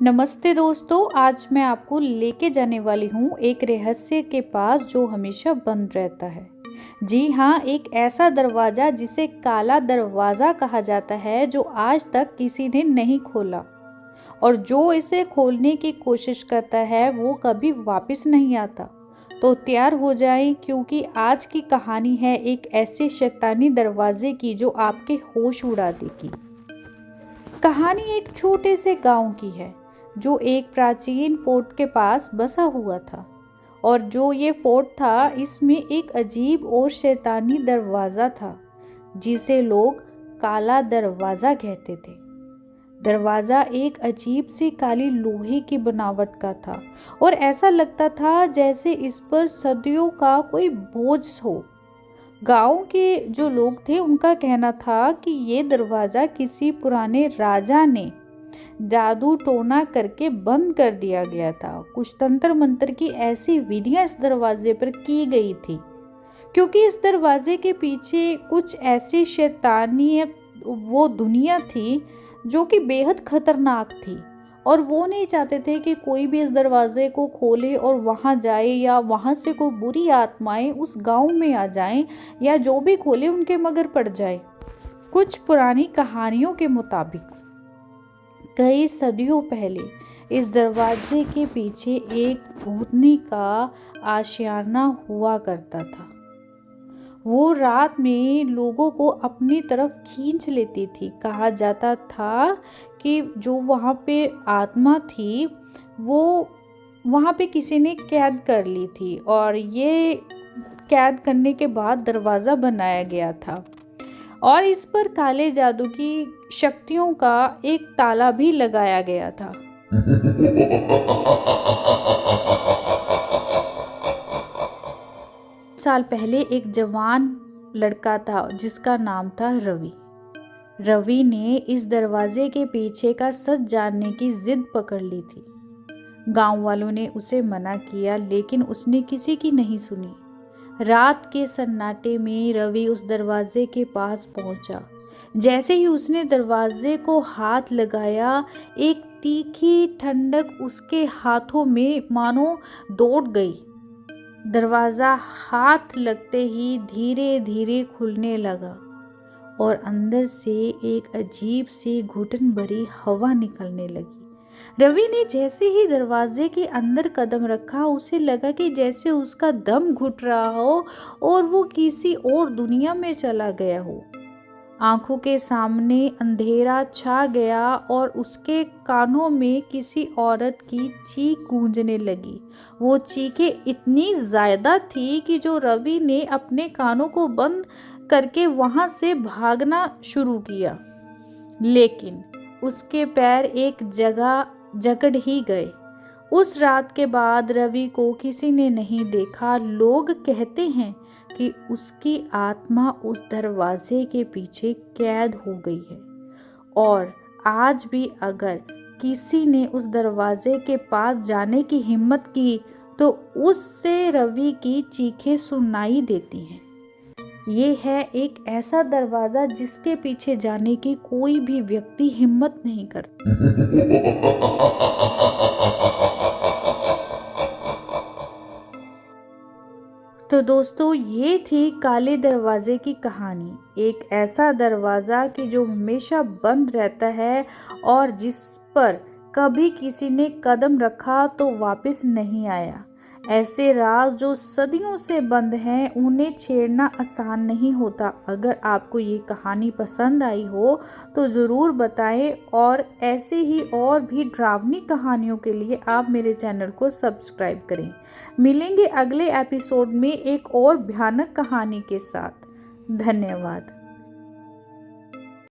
नमस्ते दोस्तों, आज मैं आपको लेके जाने वाली हूँ एक रहस्य के पास जो हमेशा बंद रहता है। जी हाँ, एक ऐसा दरवाज़ा जिसे काला दरवाज़ा कहा जाता है, जो आज तक किसी ने नहीं खोला और जो इसे खोलने की कोशिश करता है वो कभी वापस नहीं आता। तो तैयार हो जाएं, क्योंकि आज की कहानी है एक ऐसे शैतानी दरवाजे की जो आपके होश उड़ा देगी। कहानी एक छोटे से गांव की है जो एक प्राचीन फोर्ट के पास बसा हुआ था। और जो ये फोर्ट था, इसमें एक अजीब और शैतानी दरवाज़ा था जिसे लोग काला दरवाज़ा कहते थे। दरवाज़ा एक अजीब सी काली लोहे की बनावट का था और ऐसा लगता था जैसे इस पर सदियों का कोई बोझ हो। गांव के जो लोग थे उनका कहना था कि ये दरवाज़ा किसी पुराने राजा ने जादू टोना करके बंद कर दिया गया था। कुछ तंत्र मंत्र की ऐसी विधियां इस दरवाजे पर की गई थी, क्योंकि इस दरवाजे के पीछे कुछ ऐसी शैतानी वो दुनिया थी जो कि बेहद खतरनाक थी। और वो नहीं चाहते थे कि कोई भी इस दरवाजे को खोले और वहां जाए, या वहां से कोई बुरी आत्माएं उस गांव में आ जाएं, या जो भी खोले उनके मगर पड़ जाए। कुछ पुरानी कहानियों के मुताबिक कई सदियों पहले इस दरवाजे के पीछे एक भूतनी का आशियाना हुआ करता था। वो रात में लोगों को अपनी तरफ खींच लेती थी। कहा जाता था कि जो वहाँ पे आत्मा थी वो वहाँ पे किसी ने कैद कर ली थी, और ये कैद करने के बाद दरवाज़ा बनाया गया था और इस पर काले जादू की शक्तियों का एक ताला भी लगाया गया था। साल पहले एक जवान लड़का था जिसका नाम था रवि। रवि ने इस दरवाजे के पीछे का सच जानने की जिद पकड़ ली थी। गांव वालों ने उसे मना किया, लेकिन उसने किसी की नहीं सुनी। रात के सन्नाटे में रवि उस दरवाजे के पास पहुंचा। जैसे ही उसने दरवाजे को हाथ लगाया, एक तीखी ठंडक उसके हाथों में मानो दौड़ गई। दरवाज़ा हाथ लगते ही धीरे धीरे खुलने लगा और अंदर से एक अजीब सी घुटन भरी हवा निकलने लगी। रवि ने जैसे ही दरवाजे के अंदर कदम रखा, उसे लगा कि जैसे उसका दम घुट रहा हो और वो किसी और दुनिया में चला गया हो। आंखों के सामने अंधेरा छा गया और उसके कानों में किसी औरत की चीख गूंजने लगी। वो चीखें इतनी ज़्यादा थी कि जो रवि ने अपने कानों को बंद करके वहां से भागना शुरू किया, लेकिन उसके पैर एक जगह जकड़ ही गए। उस रात के बाद रवि को किसी ने नहीं देखा। लोग कहते हैं कि उसकी आत्मा उस दरवाजे के पीछे कैद हो गई है, और आज भी अगर किसी ने उस दरवाजे के पास जाने की हिम्मत की तो उससे रवि की चीखें सुनाई देती हैं। ये है एक ऐसा दरवाजा जिसके पीछे जाने की कोई भी व्यक्ति हिम्मत नहीं करता। तो दोस्तों, ये थी काले दरवाजे की कहानी। एक ऐसा दरवाज़ा कि जो हमेशा बंद रहता है और जिस पर कभी किसी ने कदम रखा तो वापस नहीं आया। ऐसे राज जो सदियों से बंद हैं, उन्हें छेड़ना आसान नहीं होता। अगर आपको ये कहानी पसंद आई हो तो ज़रूर बताएं, और ऐसे ही और भी डरावनी कहानियों के लिए आप मेरे चैनल को सब्सक्राइब करें। मिलेंगे अगले एपिसोड में एक और भयानक कहानी के साथ। धन्यवाद।